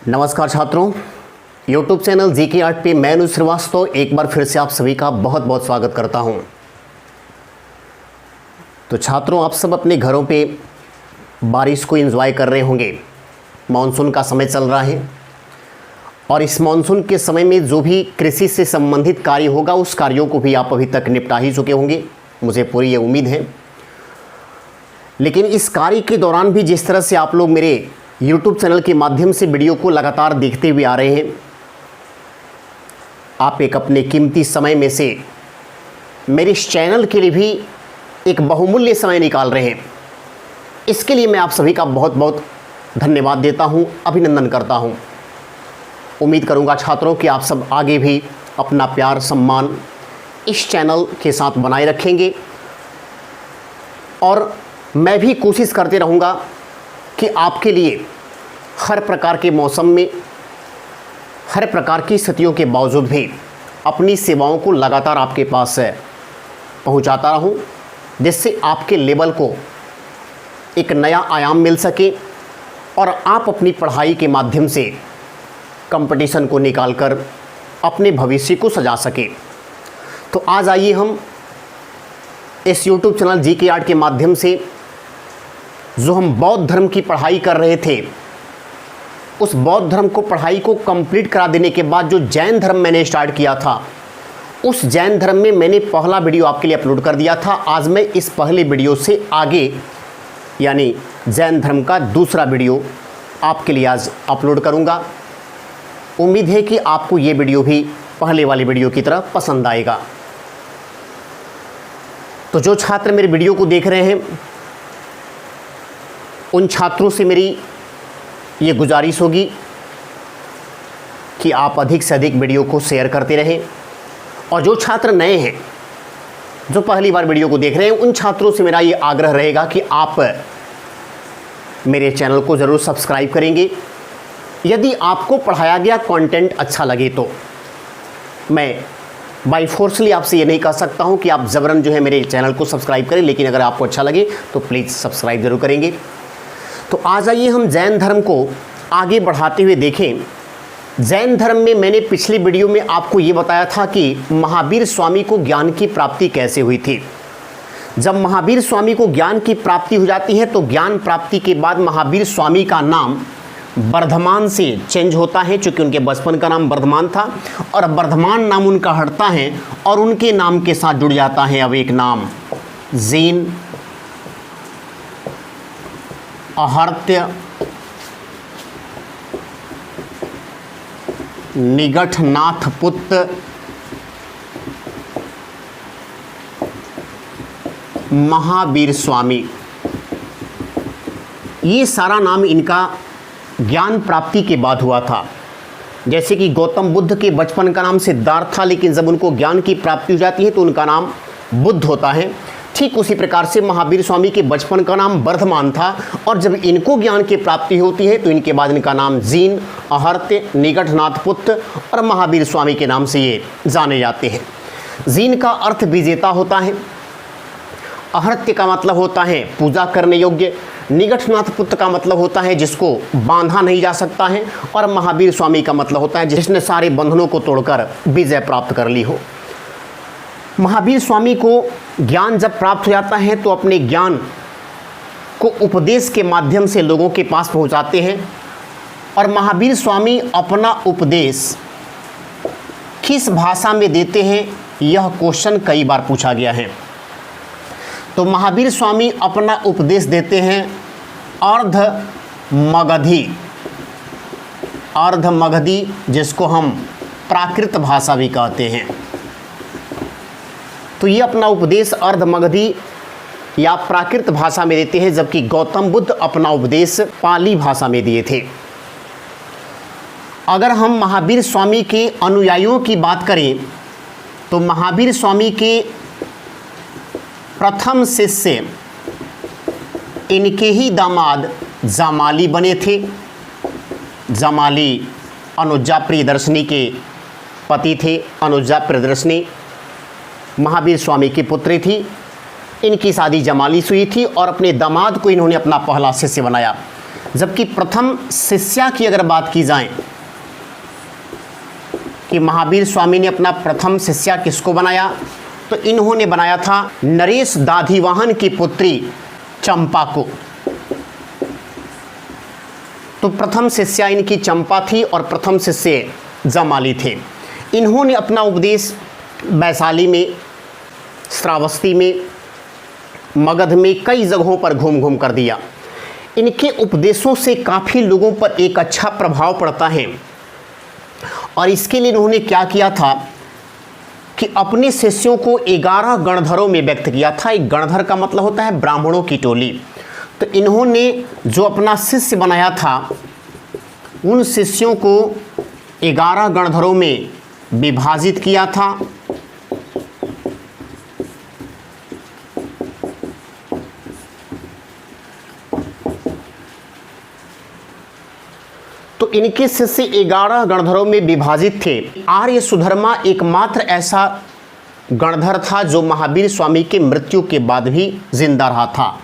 नमस्कार छात्रों, YouTube channel GK art पे मैं अनुज श्रीवास्तव एक बार फिर से आप सभी का बहुत बहुत स्वागत करता हूं। तो छात्रों, आप सब अपने घरों पे बारिश को एंजॉय कर रहे होंगे। मानसून का समय चल रहा है और इस मानसून के समय में जो भी कृषि से संबंधित कार्य होगा उस कार्यों को भी आप अभी तक निपटा ही चुके होंगे, मुझे पूरी ये उम्मीद है। लेकिन इस कार्य के दौरान भी जिस तरह से आप लोग मेरे YouTube चैनल के माध्यम से वीडियो को लगातार देखते हुए आ रहे हैं, आप एक अपने कीमती समय में से मेरे इस चैनल के लिए भी एक बहुमूल्य समय निकाल रहे हैं। इसके लिए मैं आप सभी का बहुत बहुत धन्यवाद देता हूं, अभिनंदन करता हूं। उम्मीद करूंगा छात्रों कि आप सब आगे भी अपना प्यार सम्मान इस चैनल के साथ बनाए रखेंगे और मैं भी कोशिश करते रहूंगा कि आपके लिए हर प्रकार के मौसम में, हर प्रकार की स्थितियों के बावजूद भी अपनी सेवाओं को लगातार आपके पास पहुंचाता रहूं, जिससे आपके लेवल को एक नया आयाम मिल सके और आप अपनी पढ़ाई के माध्यम से कंपटीशन को निकालकर अपने भविष्य को सजा सके। तो आज आइए हम इस YouTube चैनल जीके आर्ट के माध्यम से जो हम बौद्ध धर्म की पढ़ाई कर रहे थे, उस बौद्ध धर्म को पढ़ाई को कंप्लीट करा देने के बाद जो जैन धर्म मैंने स्टार्ट किया था, उस जैन धर्म में मैंने पहला वीडियो आपके लिए अपलोड कर दिया था। आज मैं इस पहले वीडियो से आगे यानी जैन धर्म का दूसरा वीडियो आपके लिए आज अपलोड करूंगा। उम्मीद है कि आपको ये वीडियो भी पहले वाले वीडियो की तरह पसंद आएगा। तो जो छात्र मेरे वीडियो को देख रहे हैं, उन छात्रों से मेरी ये गुजारिश होगी कि आप अधिक से अधिक वीडियो को शेयर करते रहें। और जो छात्र नए हैं, जो पहली बार वीडियो को देख रहे हैं, उन छात्रों से मेरा ये आग्रह रहेगा कि आप मेरे चैनल को ज़रूर सब्सक्राइब करेंगे। यदि आपको पढ़ाया गया कंटेंट अच्छा लगे तो मैं बाय फोर्सली आपसे ये नहीं कह सकता हूँ कि आप ज़बरन जो है मेरे चैनल को सब्सक्राइब करें, लेकिन अगर आपको अच्छा लगे तो प्लीज़ सब्सक्राइब ज़रूर करेंगे। तो आज आइए हम जैन धर्म को आगे बढ़ाते हुए देखें। जैन धर्म में मैंने पिछली वीडियो में आपको ये बताया था कि महावीर स्वामी को ज्ञान की प्राप्ति कैसे हुई थी। जब महावीर स्वामी को ज्ञान की प्राप्ति हो जाती है तो ज्ञान प्राप्ति के बाद महावीर स्वामी का नाम वर्धमान से चेंज होता है, चूँकि उनके बचपन का नाम वर्धमान था और वर्धमान नाम उनका हटता है और उनके नाम के साथ जुड़ जाता है अब एक नाम ज़ीन, आहर्त्य, निगठनाथ पुत्र, महावीर स्वामी। ये सारा नाम इनका ज्ञान प्राप्ति के बाद हुआ था। जैसे कि गौतम बुद्ध के बचपन का नाम सिद्धार्थ था, लेकिन जब उनको ज्ञान की प्राप्ति हो जाती है तो उनका नाम बुद्ध होता है। ठीक उसी प्रकार से महावीर स्वामी के बचपन का नाम वर्धमान था और जब इनको ज्ञान की प्राप्ति होती है तो इनके बाद इनका नाम ज़ीन, आहर्त्य, निगठनाथ पुत्र और महावीर स्वामी के नाम से ये जाने जाते हैं। ज़ीन का अर्थ विजेता होता है, आहर्त्य का मतलब होता है पूजा करने योग्य, निगठनाथ पुत्र का मतलब होता है जिसको बांधा नहीं जा सकता है और महावीर स्वामी का मतलब होता है जिसने सारे बंधनों को तोड़कर विजय प्राप्त कर ली हो। महावीर स्वामी को ज्ञान जब प्राप्त हो जाता है तो अपने ज्ञान को उपदेश के माध्यम से लोगों के पास पहुंचाते हैं और महावीर स्वामी अपना उपदेश किस भाषा में देते हैं, यह क्वेश्चन कई बार पूछा गया है। तो महावीर स्वामी अपना उपदेश देते हैं अर्ध मगधी, जिसको हम प्राकृत भाषा भी कहते हैं। तो ये अपना उपदेश अर्ध मगधी या प्राकृत भाषा में देते हैं, जबकि गौतम बुद्ध अपना उपदेश पाली भाषा में दिए थे। अगर हम महावीर स्वामी के अनुयायियों की बात करें तो महावीर स्वामी के प्रथम शिष्य इनके ही दामाद जामाली बने थे। जामाली अनुजा प्रियदर्शनी के पति थे। अनुजा प्रियदर्शनी महावीर स्वामी की पुत्री थी। इनकी शादी जमाली से हुई थी और अपने दामाद को इन्होंने अपना पहला शिष्य बनाया। जबकि प्रथम शिष्या की अगर बात की जाए कि महावीर स्वामी ने अपना प्रथम शिष्या किसको बनाया, तो इन्होंने बनाया था नरेश दाधिवाहन की पुत्री चंपा को। तो प्रथम शिष्या इनकी चंपा थी और प्रथम शिष्य जमाली थे। इन्होंने अपना उपदेश वैशाली में, श्रावस्ती में, मगध में कई जगहों पर घूम घूम कर दिया। इनके उपदेशों से काफ़ी लोगों पर एक अच्छा प्रभाव पड़ता है और इसके लिए इन्होंने क्या किया था कि अपने शिष्यों को 11 गणधरों में व्यक्त किया था। एक गणधर का मतलब होता है ब्राह्मणों की टोली। तो इन्होंने जो अपना शिष्य बनाया था उन शिष्यों को 11 गणधरों में विभाजित किया था। तो इनके शिष्य 11 गणधरों में विभाजित थे। आर्य सुधर्मा एकमात्र ऐसा गणधर था जो महावीर स्वामी के मृत्यु के बाद भी जिंदा रहा था।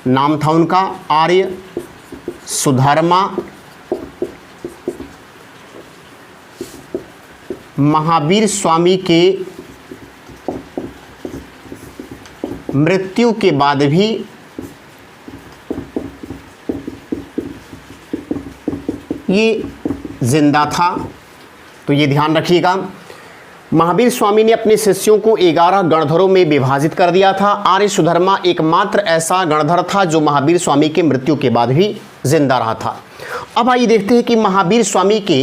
नाम था उनका आर्य सुधर्मा। महावीर स्वामी के मृत्यु के बाद भी ये जिंदा था। तो ये ध्यान रखिएगा, महावीर स्वामी ने अपने शिष्यों को 11 गणधरों में विभाजित कर दिया था। आर्य सुधर्मा एकमात्र ऐसा गणधर था जो महावीर स्वामी के मृत्यु के बाद भी जिंदा रहा था। अब आइए देखते हैं कि महावीर स्वामी के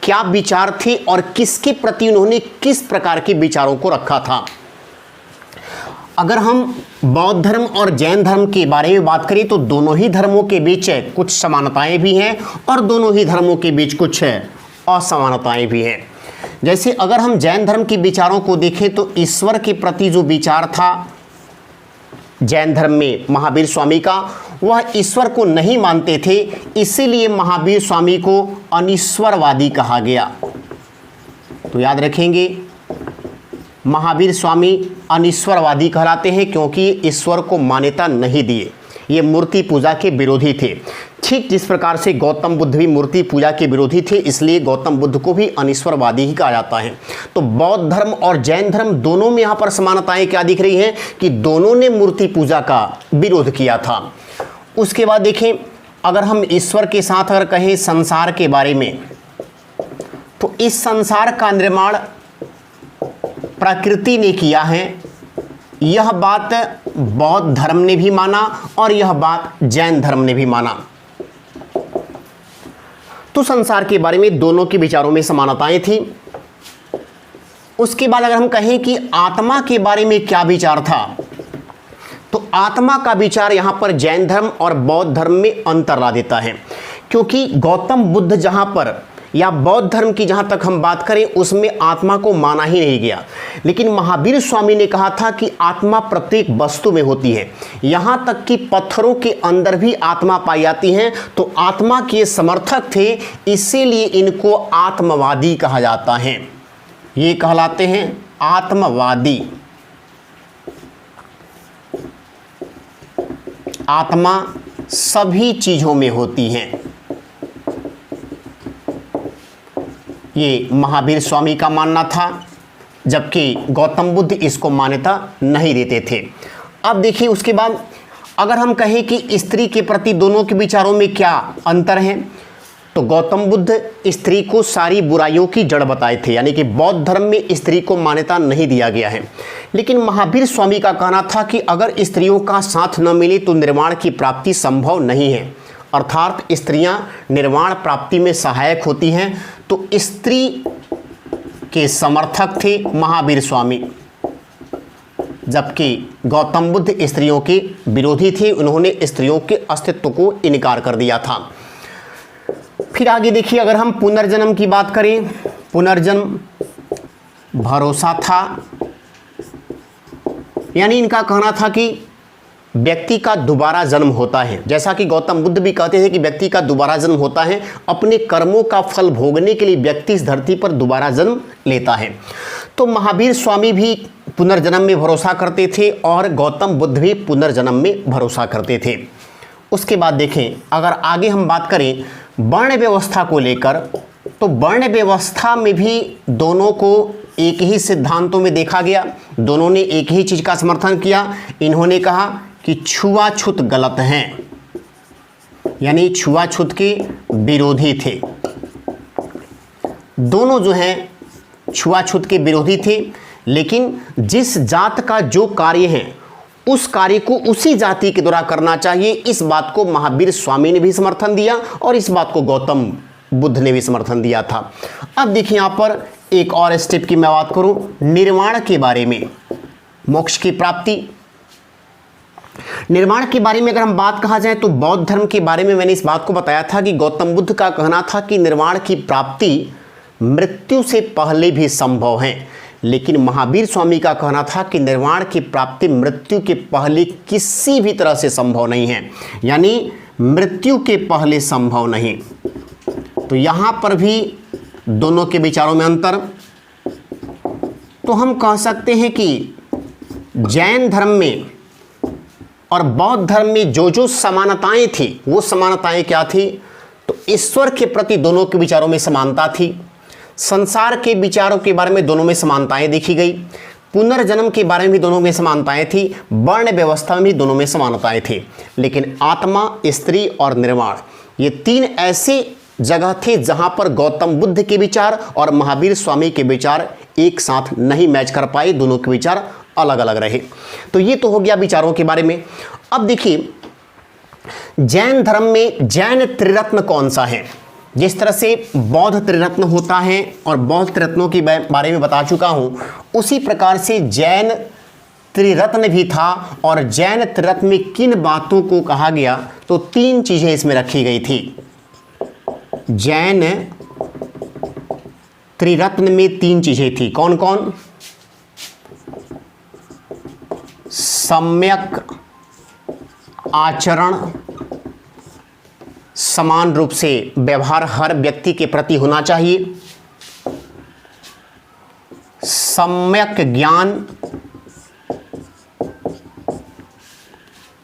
क्या विचार थे और किसके प्रति उन्होंने किस प्रकार के विचारों को रखा था। अगर हम बौद्ध धर्म और जैन धर्म के बारे में बात करें तो दोनों ही धर्मों के बीच कुछ समानताएं भी हैं और दोनों ही धर्मों के बीच कुछ असमानताएं भी हैं। जैसे अगर हम जैन धर्म के विचारों को देखें तो ईश्वर के प्रति जो विचार था जैन धर्म में महावीर स्वामी का, वह ईश्वर को नहीं मानते थे, इसीलिए महावीर स्वामी को अनीश्वरवादी कहा गया। तो याद रखेंगे, महावीर स्वामी अनीश्वरवादी कहलाते हैं क्योंकि ईश्वर को मान्यता नहीं दिए। ये मूर्ति पूजा के विरोधी थे। ठीक जिस प्रकार से गौतम बुद्ध भी मूर्ति पूजा के विरोधी थे, इसलिए गौतम बुद्ध को भी अनीश्वरवादी ही कहा जाता है। तो बौद्ध धर्म और जैन धर्म दोनों में यहाँ पर समानताएं क्या दिख रही हैं कि दोनों ने मूर्ति पूजा का विरोध किया था। उसके बाद देखें, अगर हम ईश्वर के साथ अगर कहें संसार के बारे में, तो इस संसार का निर्माण प्रकृति ने किया है। यह बात बौद्ध धर्म ने भी माना और यह बात जैन धर्म ने भी माना। तो संसार के बारे में दोनों के विचारों में समानताएं थी। उसके बाद अगर हम कहें कि आत्मा के बारे में क्या विचार था, तो आत्मा का विचार यहां पर जैन धर्म और बौद्ध धर्म में अंतर ला देता है, क्योंकि गौतम बुद्ध जहां पर या बौद्ध धर्म की जहां तक हम बात करें उसमें आत्मा को माना ही नहीं गया, लेकिन महावीर स्वामी ने कहा था कि आत्मा प्रत्येक वस्तु में होती है, यहां तक कि पत्थरों के अंदर भी आत्मा पाई जाती है। तो आत्मा के समर्थक थे, इसीलिए इनको आत्मवादी कहा जाता है। ये कहलाते हैं आत्मवादी। आत्मा सभी चीजों में होती है, ये महावीर स्वामी का मानना था, जबकि गौतम बुद्ध इसको मान्यता नहीं देते थे। अब देखिए, उसके बाद अगर हम कहें कि स्त्री के प्रति दोनों के विचारों में क्या अंतर है, तो गौतम बुद्ध स्त्री को सारी बुराइयों की जड़ बताए थे, यानी कि बौद्ध धर्म में स्त्री को मान्यता नहीं दिया गया है। लेकिन महावीर स्वामी का कहना था कि अगर स्त्रियों का साथ न मिले तो निर्वाण की प्राप्ति संभव नहीं है, अर्थात स्त्रियां निर्वाण प्राप्ति में सहायक होती हैं। तो स्त्री के समर्थक थे महावीर स्वामी, जबकि गौतम बुद्ध स्त्रियों के विरोधी थे, उन्होंने स्त्रियों के अस्तित्व को इनकार कर दिया था। फिर आगे देखिए, अगर हम पुनर्जन्म की बात करें, पुनर्जन्म भरोसा था, यानी इनका कहना था कि व्यक्ति का दोबारा जन्म होता है। जैसा कि गौतम बुद्ध भी कहते थे कि व्यक्ति का दोबारा जन्म होता है, अपने कर्मों का फल भोगने के लिए व्यक्ति इस धरती पर दोबारा जन्म लेता है। तो महावीर स्वामी भी पुनर्जन्म में भरोसा करते थे और गौतम बुद्ध भी पुनर्जन्म में भरोसा करते थे। उसके बाद देखें, अगर आगे हम बात करें वर्ण व्यवस्था को लेकर, तो वर्ण व्यवस्था में भी दोनों को एक ही सिद्धांतों में देखा गया, दोनों ने एक ही चीज़ का समर्थन किया। इन्होंने कहा कि छुआछूत गलत हैं, यानी छुआछूत के विरोधी थे। दोनों जो हैं छुआछूत के विरोधी थे, लेकिन जिस जात का जो कार्य है उस कार्य को उसी जाति के द्वारा करना चाहिए, इस बात को महावीर स्वामी ने भी समर्थन दिया और इस बात को गौतम बुद्ध ने भी समर्थन दिया था। अब देखिए यहाँ पर एक और स्टेप की मैं बात करूं, निर्वाण के बारे में, मोक्ष की प्राप्ति। निर्वाण के बारे में अगर हम बात कहा जाए तो बौद्ध धर्म के बारे में मैंने इस बात को बताया था कि गौतम बुद्ध का कहना था कि निर्वाण की प्राप्ति मृत्यु से पहले भी संभव है, लेकिन महावीर स्वामी का कहना था कि निर्वाण की प्राप्ति मृत्यु के पहले किसी भी तरह से संभव नहीं है, यानी मृत्यु के पहले संभव नहीं। तो यहाँ पर भी दोनों के विचारों में अंतर। तो हम कह सकते हैं कि जैन धर्म में और बौद्ध धर्म में जो जो समानताएं थी, वो समानताएं क्या थी? तो ईश्वर के प्रति दोनों के विचारों में समानता थी, संसार के विचारों के बारे में दोनों में समानताएं देखी गई, पुनर्जन्म के बारे में भी दोनों में समानताएं थी, वर्ण व्यवस्था में भी दोनों में समानताएं थी। लेकिन आत्मा, स्त्री और निर्वाण, ये तीन ऐसे जगह थे जहां पर गौतम बुद्ध के विचार और महावीर स्वामी के विचार एक साथ नहीं मैच कर पाए, दोनों के विचार अलग अलग रहे। तो ये तो हो गया विचारों के बारे में। अब देखिए जैन धर्म में जैन त्रिरत्न कौन सा है? जिस तरह से बौद्ध त्रिरत्न होता है और बौद्ध त्रिरत्नों के बारे में बता चुका हूं, उसी प्रकार से जैन त्रिरत्न भी था। और जैन त्रिरत्न में किन बातों को कहा गया? तो तीन चीजें इसमें रखी गई थी। जैन त्रिरत्न में तीन चीजें थी, कौन कौन? सम्यक आचरण, समान रूप से व्यवहार हर व्यक्ति के प्रति होना चाहिए, सम्यक ज्ञान,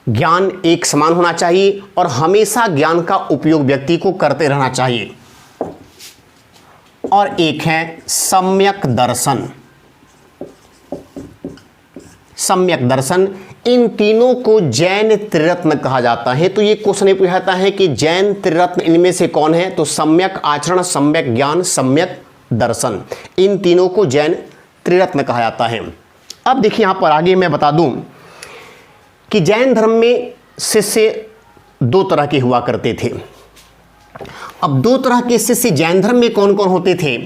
ज्ञान एक समान होना चाहिए और हमेशा ज्ञान का उपयोग व्यक्ति को करते रहना चाहिए, और एक है सम्यक दर्शन। सम्यक दर्शन, इन तीनों को जैन त्रिरत्न कहा जाता है। तो ये क्वेश्चन पूछता है कि जैन त्रिरत्न इनमें से कौन है? तो सम्यक आचरण, सम्यक ज्ञान, सम्यक दर्शन, इन तीनों को जैन त्रिरत्न कहा जाता है। अब देखिए यहां पर आगे मैं बता दूं कि जैन धर्म में शिष्य दो तरह के हुआ करते थे। अब दो तरह के शिष्य जैन धर्म में कौन कौन होते थे?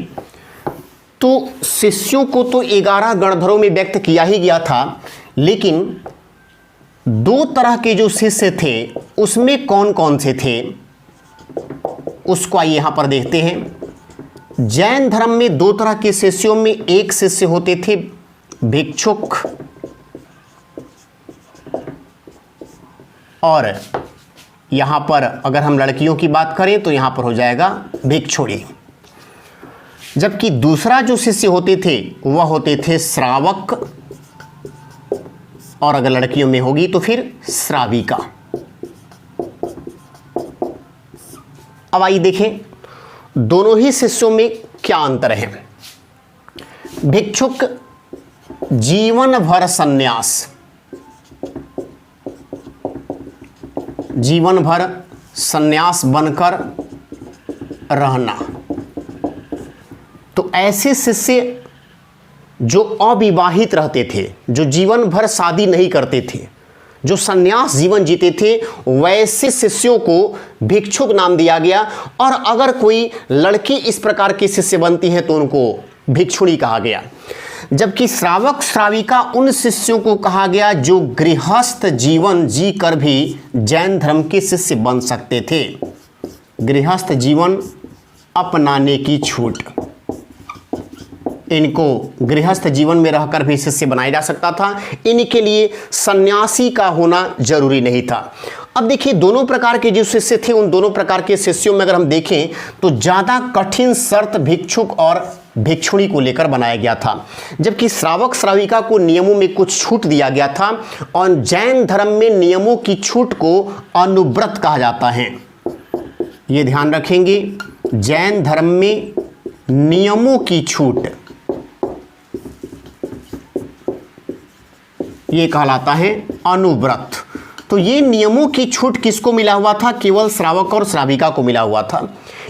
तो शिष्यों को तो 11 गणधरों में व्यक्त किया ही गया था, लेकिन दो तरह के जो शिष्य थे उसमें कौन कौन से थे उसको आइए यहां पर देखते हैं। जैन धर्म में दो तरह के शिष्यों में एक शिष्य होते थे भिक्षुक, और यहां पर अगर हम लड़कियों की बात करें तो यहां पर हो जाएगा भिक्षुणी। जबकि दूसरा जो शिष्य होते थे वह होते थे श्रावक, और अगर लड़कियों में होगी तो फिर श्राविका। अब आइए देखें दोनों ही शिष्यों में क्या अंतर है। भिक्षुक जीवन भर संन्यास, जीवन भर संन्यास बनकर रहना। तो ऐसे शिष्य जो अविवाहित रहते थे, जो जीवन भर शादी नहीं करते थे, जो संन्यास जीवन जीते थे, वैसे शिष्यों को भिक्षुक नाम दिया गया। और अगर कोई लड़की इस प्रकार के शिष्य बनती है तो उनको भिक्षुणी कहा गया। जबकि श्रावक श्राविका उन शिष्यों को कहा गया जो गृहस्थ जीवन जीकर भी जैन धर्म के शिष्य बन सकते थे। गृहस्थ जीवन अपनाने की छूट, इनको गृहस्थ जीवन में रहकर भी शिष्य बनाया जा सकता था, इनके लिए सन्यासी का होना जरूरी नहीं था। अब देखिए दोनों प्रकार के जो शिष्य थे, उन दोनों प्रकार के शिष्यों में अगर हम देखें तो ज़्यादा कठिन शर्त भिक्षुक और भिक्षुणी को लेकर बनाया गया था, जबकि श्रावक श्राविका को नियमों में कुछ छूट दिया गया था। और जैन धर्म में नियमों की छूट को अनुव्रत कहा जाता है। ये ध्यान रखेंगे, जैन धर्म में नियमों की छूट ये कहलाता है अनुव्रत। तो ये नियमों की छूट किसको मिला हुआ था? केवल श्रावक और श्राविका को मिला हुआ था।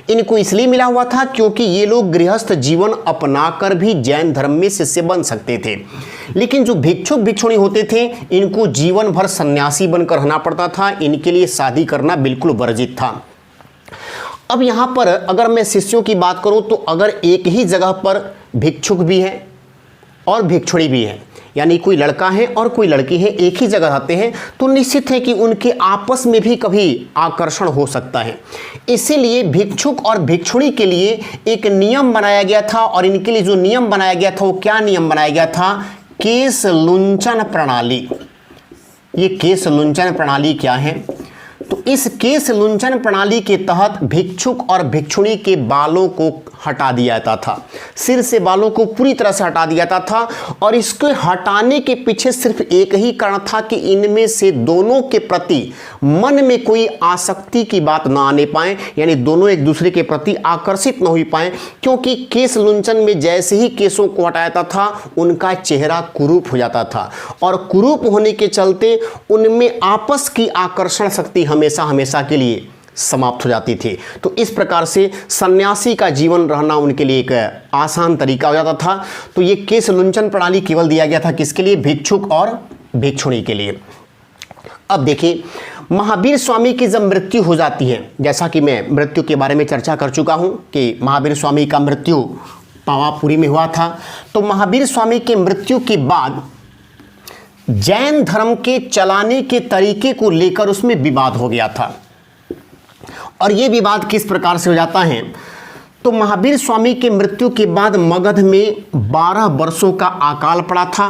इनको इसलिए मिला हुआ था क्योंकि ये लोग गृहस्थ जीवन अपनाकर भी जैन धर्म में शिष्य बन सकते थे, लेकिन जो भिक्षुक भिक्षुणी होते थे इनको जीवन भर सन्यासी बनकर रहना पड़ता था। इनके लिए शादी करना बिल्कुल वर्जित था। अब यहाँ पर अगर मैं शिष्यों की बात करूँ तो अगर एक ही जगह पर भिक्षुक भी है और भिक्षुणी भी है, यानी कोई लड़का है और कोई लड़की है, एक ही जगह रहते हैं, तो निश्चित है कि उनके आपस में भी कभी आकर्षण हो सकता है। इसीलिए भिक्षुक और भिक्षुणी के लिए एक नियम बनाया गया था। और इनके लिए जो नियम बनाया गया था वो क्या नियम बनाया गया था? केश लुंचन प्रणाली। ये केश लुंचन प्रणाली क्या है? तो इस केश लुंचन प्रणाली के तहत भिक्षुक और भिक्षुणी के बालों को हटा दिया जाता था, सिर से बालों को पूरी तरह से हटा दिया जाता था। और इसको हटाने के पीछे सिर्फ एक ही कारण था कि इनमें से दोनों के प्रति मन में कोई आसक्ति की बात ना आने पाए, यानी दोनों एक दूसरे के प्रति आकर्षित न हो पाए। क्योंकि केश लुंचन में जैसे ही केशों को हटाया जाता था उनका चेहरा कुरूप हो जाता था, और कुरूप होने के चलते उनमें आपस की आकर्षण शक्ति हमेशा हमेशा के लिए समाप्त हो जाती थी। तो इस प्रकार से सन्यासी का जीवन रहना उनके लिए एक आसान तरीका हो जाता था। तो ये केश लुंचन प्रणाली केवल दिया गया था किसके लिए? भिक्षुक और भिक्षुणी के लिए। अब देखिए महावीर स्वामी की जब मृत्यु हो जाती है, जैसा कि मैं मृत्यु के बारे में चर्चा कर चुका हूं कि महावीर स्वामी का मृत्यु पावापुरी में हुआ था। तो महावीर स्वामी के मृत्यु के बाद जैन धर्म के चलाने के तरीके को लेकर उसमें विवाद हो गया था। और ये विवाद किस प्रकार से हो जाता है? तो महावीर स्वामी के मृत्यु के बाद मगध में 12 वर्षों का अकाल पड़ा था।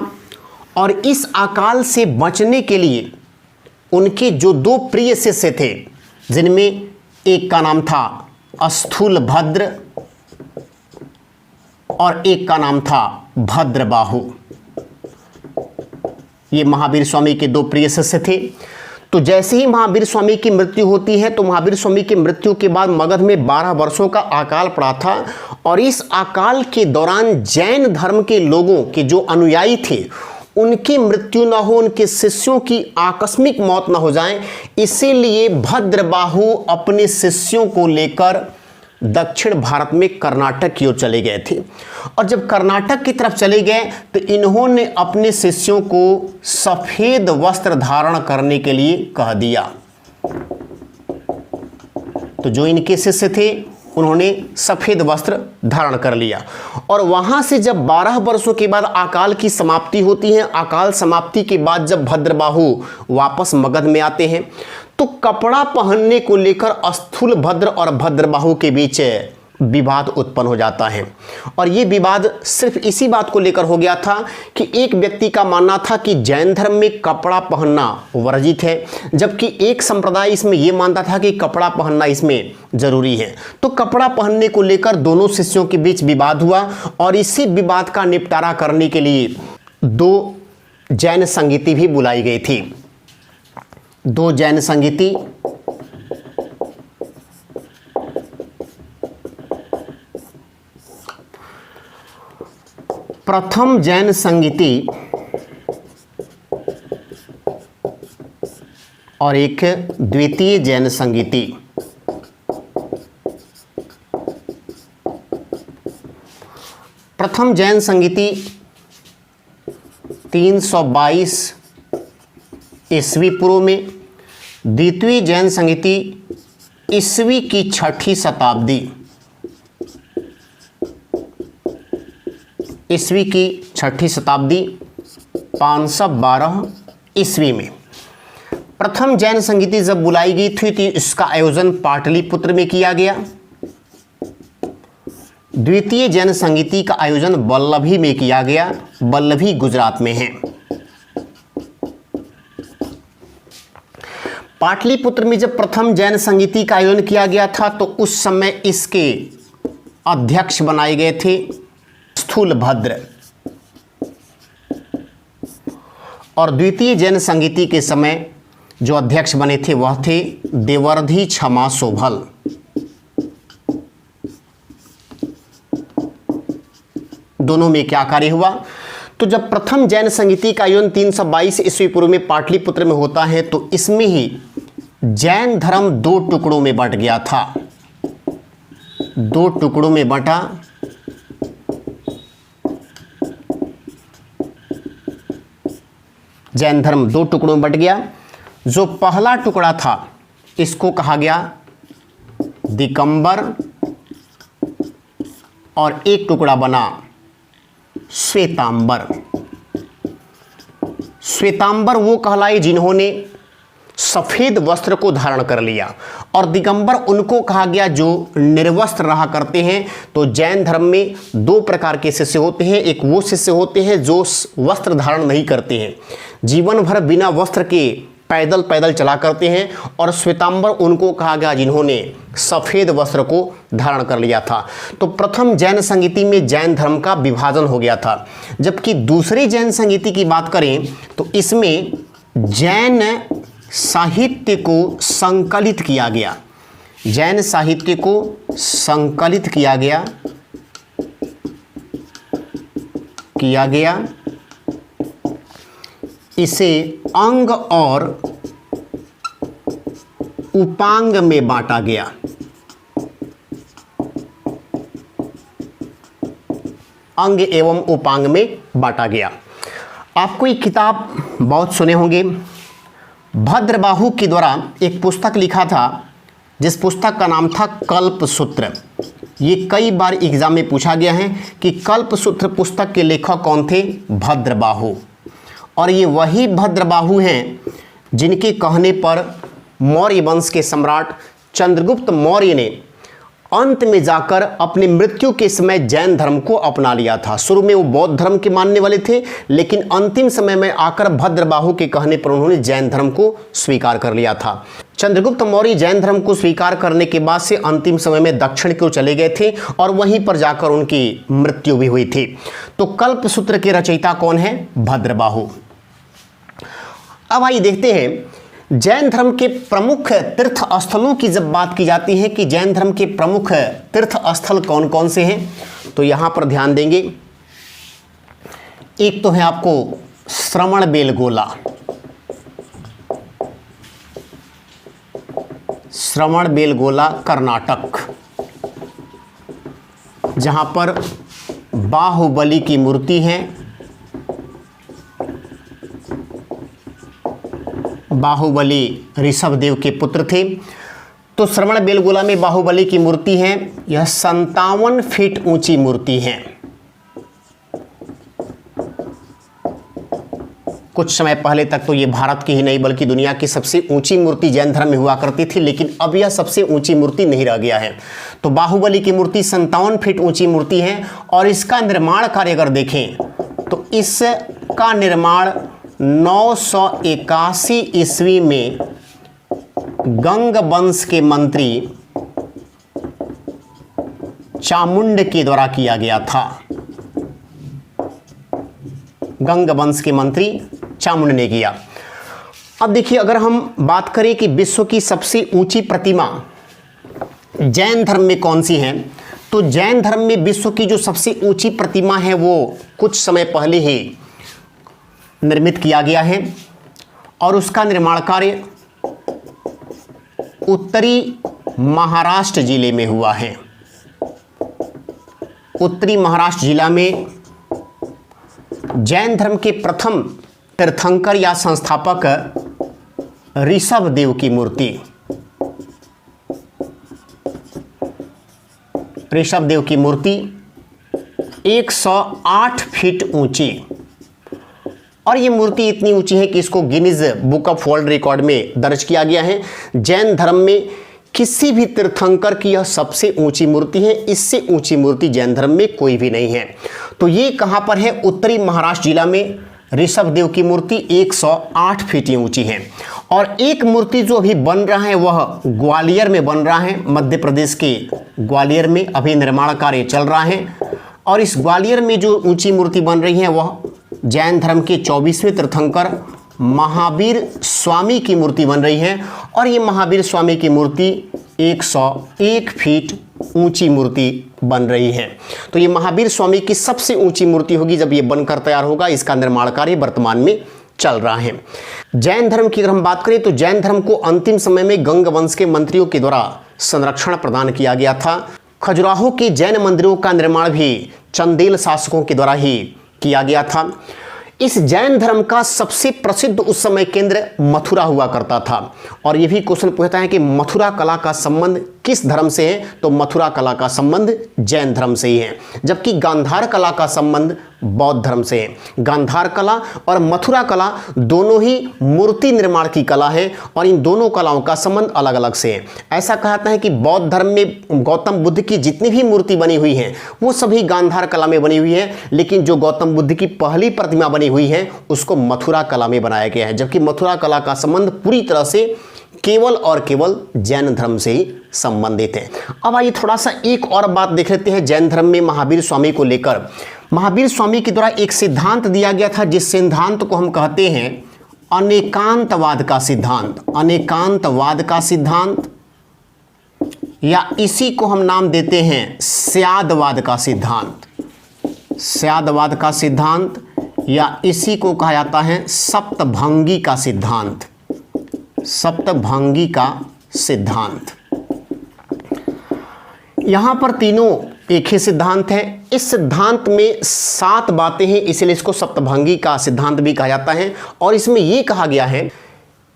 और इस अकाल से बचने के लिए उनके जो दो प्रिय शिष्य थे, जिनमें एक का नाम था स्थूलभद्र और एक का नाम था भद्रबाहु, ये महावीर स्वामी के दो प्रिय शिष्य थे। तो जैसे ही महावीर स्वामी की मृत्यु होती है तो महावीर स्वामी की मृत्यु के बाद मगध में 12 वर्षों का अकाल पड़ा था। और इस अकाल के दौरान जैन धर्म के लोगों के जो अनुयायी थे उनकी मृत्यु न हो, उनके शिष्यों की आकस्मिक मौत न हो जाए, इसीलिए भद्रबाहु अपने शिष्यों को लेकर दक्षिण भारत में कर्नाटक की ओर चले गए थे। और जब कर्नाटक की तरफ चले गए तो इन्होंने अपने शिष्यों को सफ़ेद वस्त्र धारण करने के लिए कह दिया। तो जो इनके शिष्य थे उन्होंने सफ़ेद वस्त्र धारण कर लिया। और वहाँ से जब 12 वर्षों के बाद अकाल की समाप्ति होती है, अकाल समाप्ति के बाद जब भद्रबाहु वापस मगध में आते हैं तो कपड़ा पहनने को लेकर स्थूलभद्र और भद्रबाहु के बीच विवाद उत्पन्न हो जाता है। और ये विवाद सिर्फ इसी बात को लेकर हो गया था कि एक व्यक्ति का मानना था कि जैन धर्म में कपड़ा पहनना वर्जित है, जबकि एक संप्रदाय इसमें यह मानता था कि कपड़ा पहनना इसमें जरूरी है। तो कपड़ा पहनने को लेकर दोनों शिष्यों के बीच विवाद हुआ। और इसी विवाद का निपटारा करने के लिए 2 जैन संगीति भी बुलाई गई थी। 2 जैन संगीति प्रथम जैन संगीति और एक द्वितीय जैन संगीति। प्रथम जैन संगीति 322 ईस्वी पूर्व में, द्वितीय जैन संगीति ईस्वी की 6ठी शताब्दी, ईस्वी की 6ठी शताब्दी 512 ईस्वी में। प्रथम जैन संगीति जब बुलाई गई थी तो इसका आयोजन पाटलिपुत्र में किया गया। द्वितीय जैन संगीति का आयोजन वल्लभी में किया गया। वल्लभी गुजरात में है। पाटलिपुत्र में जब प्रथम जैन संगीति का आयोजन किया गया था तो उस समय इसके अध्यक्ष बनाए गए थे स्थूलभद्र, और द्वितीय जैन संगीति के समय जो अध्यक्ष बने थे वह थे देवर्धि क्षमा शोभल। दोनों में क्या कार्य हुआ? तो जब प्रथम जैन संगीति का आयोजन 322 ईस्वी पूर्व में पाटलिपुत्र में होता है तो इसमें ही जैन धर्म दो टुकड़ों में बंट गया था। दो टुकड़ों में बंटा। जैन धर्म दो टुकड़ों में बंट गया। जो पहला टुकड़ा था इसको कहा गया दिगंबर, और एक टुकड़ा बना श्वेतांबर। श्वेतांबर वो कहलाए जिन्होंने सफेद वस्त्र को धारण कर लिया, और दिगंबर उनको कहा गया जो निर्वस्त्र रहा करते हैं। तो जैन धर्म में दो प्रकार के शिष्य होते हैं। एक वो शिष्य होते हैं जो वस्त्र धारण नहीं करते हैं, जीवन भर बिना वस्त्र के पैदल पैदल चला करते हैं, और श्वेतांबर उनको कहा गया जिन्होंने सफ़ेद वस्त्र को धारण कर लिया था। तो प्रथम जैन संगीति में जैन धर्म का विभाजन हो गया था। जबकि दूसरे जैन संगीति की बात करें तो इसमें जैन साहित्य को संकलित किया गया। जैन साहित्य को संकलित किया गया इसे अंग और उपांग में बांटा गया। अंग एवं उपांग में बांटा गया। आपको एक किताब बहुत सुने होंगे, भद्रबाहु के द्वारा एक पुस्तक लिखा था जिस पुस्तक का नाम था कल्पसूत्र। ये कई बार एग्जाम में पूछा गया है कि कल्पसूत्र पुस्तक के लेखक कौन थे? भद्रबाहु। और ये वही भद्रबाहु हैं जिनके कहने पर मौर्य वंश के सम्राट चंद्रगुप्त मौर्य ने अंत में जाकर अपने मृत्यु के समय जैन धर्म को अपना लिया था। शुरू में वो बौद्ध धर्म के मानने वाले थे, लेकिन अंतिम समय में आकर भद्रबाहु के कहने पर उन्होंने जैन धर्म को स्वीकार कर लिया था। चंद्रगुप्त मौर्य जैन धर्म को स्वीकार करने के बाद से अंतिम समय में दक्षिण की ओर चले गए थे और वहीं पर जाकर उनकी मृत्यु भी हुई थी। तो कल्पसूत्र के रचयिता कौन है? भद्रबाहु। अब आइए देखते हैं जैन धर्म के प्रमुख तीर्थ स्थलों की जब बात की जाती है कि जैन धर्म के प्रमुख तीर्थ स्थल कौन कौन से हैं, तो यहाँ पर ध्यान देंगे। एक तो है आपको श्रवणबेलगोला। श्रवणबेलगोला कर्नाटक, जहाँ पर बाहुबली की मूर्ति है। बाहुबली ऋषभदेव के पुत्र थे। तो श्रवणबेलगोला में बाहुबली की मूर्ति है। यह 57 फीट ऊंची मूर्ति है। कुछ समय पहले तक तो ये भारत की ही नहीं बल्कि दुनिया की सबसे ऊंची मूर्ति जैन धर्म में हुआ करती थी, लेकिन अब यह सबसे ऊंची मूर्ति नहीं रह गया है। तो बाहुबली की मूर्ति 57 फीट ऊंची मूर्ति है। और इसका निर्माण कार्य अगर देखें तो इसका निर्माण 981 ईस्वी में गंग वंश के मंत्री चामुंड के द्वारा किया गया था। गंग वंश के मंत्री चामुंड ने किया। अब देखिए, अगर हम बात करें कि विश्व की सबसे ऊंची प्रतिमा जैन धर्म में कौन सी है, तो जैन धर्म में विश्व की जो सबसे ऊंची प्रतिमा है वो कुछ समय पहले ही निर्मित किया गया है और उसका निर्माण कार्य उत्तरी महाराष्ट्र जिले में हुआ है। उत्तरी महाराष्ट्र जिला में जैन धर्म के प्रथम तीर्थंकर या संस्थापक ऋषभदेव की मूर्ति, ऋषभदेव की मूर्ति 108 फीट ऊंची, और ये मूर्ति इतनी ऊंची है कि इसको Guinness book of world record में दर्ज किया गया है। जैन धर्म में किसी भी तीर्थंकर की यह सबसे ऊंची मूर्ति है। इससे ऊंची मूर्ति जैन धर्म में कोई भी नहीं है। तो ये कहाँ पर है? उत्तरी महाराष्ट्र जिला में ऋषभदेव की मूर्ति 108 फीट ऊंची है। और एक मूर्ति जो अभी बन रहा है वह ग्वालियर में बन रहा है, मध्य प्रदेश के ग्वालियर में अभी निर्माण कार्य चल रहा है। और इस ग्वालियर में जो ऊंची मूर्ति बन रही है वह जैन धर्म के 24वें तीर्थंकर महावीर स्वामी की मूर्ति बन रही है। और ये महावीर स्वामी की मूर्ति 101 फीट ऊंची मूर्ति बन रही है। तो ये महावीर स्वामी की सबसे ऊंची मूर्ति होगी जब ये बनकर तैयार होगा। इसका निर्माण कार्य वर्तमान में चल रहा है। जैन धर्म की अगर हम बात करें तो जैन धर्म को अंतिम समय में गंग वंश के मंत्रियों के द्वारा संरक्षण प्रदान किया गया था। खजुराहो के जैन मंदिरों का निर्माण भी चंदेल शासकों के द्वारा ही किया गया था। इस जैन धर्म का सबसे प्रसिद्ध उस समय केंद्र मथुरा हुआ करता था। और यह भी क्वेश्चन पूछता है कि मथुरा कला का संबंध किस धर्म से है, तो मथुरा कला का संबंध जैन धर्म से ही है, जबकि गांधार कला का संबंध बौद्ध धर्म से है। गांधार कला और मथुरा कला दोनों ही मूर्ति निर्माण की कला है और इन दोनों कलाओं का संबंध अलग अलग से है। ऐसा कहता है कि बौद्ध धर्म में गौतम बुद्ध की जितनी भी मूर्ति बनी हुई है वो सभी गांधार कला में बनी हुई है, लेकिन जो गौतम बुद्ध की पहली प्रतिमा बनी हुई है उसको मथुरा कला में बनाया गया है, जबकि मथुरा कला का संबंध पूरी तरह से केवल और केवल जैन धर्म से ही संबंधित है। अब आइए थोड़ा सा एक और बात देख लेते हैं जैन धर्म में महावीर स्वामी को लेकर। महावीर स्वामी के द्वारा एक सिद्धांत दिया गया था जिस सिद्धांत को हम कहते हैं अनेकांतवाद का सिद्धांत। अनेकांतवाद का सिद्धांत या इसी को हम नाम देते हैं स्यादवाद का सिद्धांत। स्यादवाद का सिद्धांत या इसी को कहा जाता है सप्तभंगी का सिद्धांत। सप्तभंगी का सिद्धांत। यहां पर तीनों एक ही सिद्धांत है। इस सिद्धांत में 7 बातें हैं, इसलिए इसको सप्तभंगी का सिद्धांत भी कहा जाता है। और इसमें यह कहा गया है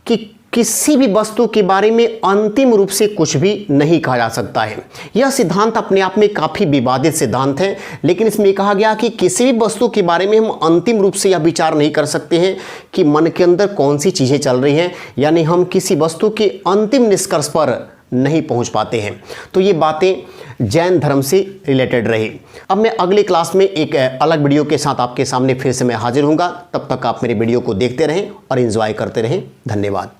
कि किसी भी वस्तु के बारे में अंतिम रूप से कुछ भी नहीं कहा जा सकता है। यह सिद्धांत अपने आप में काफ़ी विवादित सिद्धांत है, लेकिन इसमें कहा गया कि किसी भी वस्तु के बारे में हम अंतिम रूप से यह विचार नहीं कर सकते हैं कि मन के अंदर कौन सी चीज़ें चल रही हैं, यानी हम किसी वस्तु के अंतिम निष्कर्ष पर नहीं पहुंच पाते हैं। तो ये बातें जैन धर्म से रिलेटेड रही। अब मैं अगले क्लास में एक अलग वीडियो के साथ आपके सामने फिर से मैं हाजिर हूँगा। तब तक आप मेरे वीडियो को देखते रहें और एंजॉय करते रहें। धन्यवाद।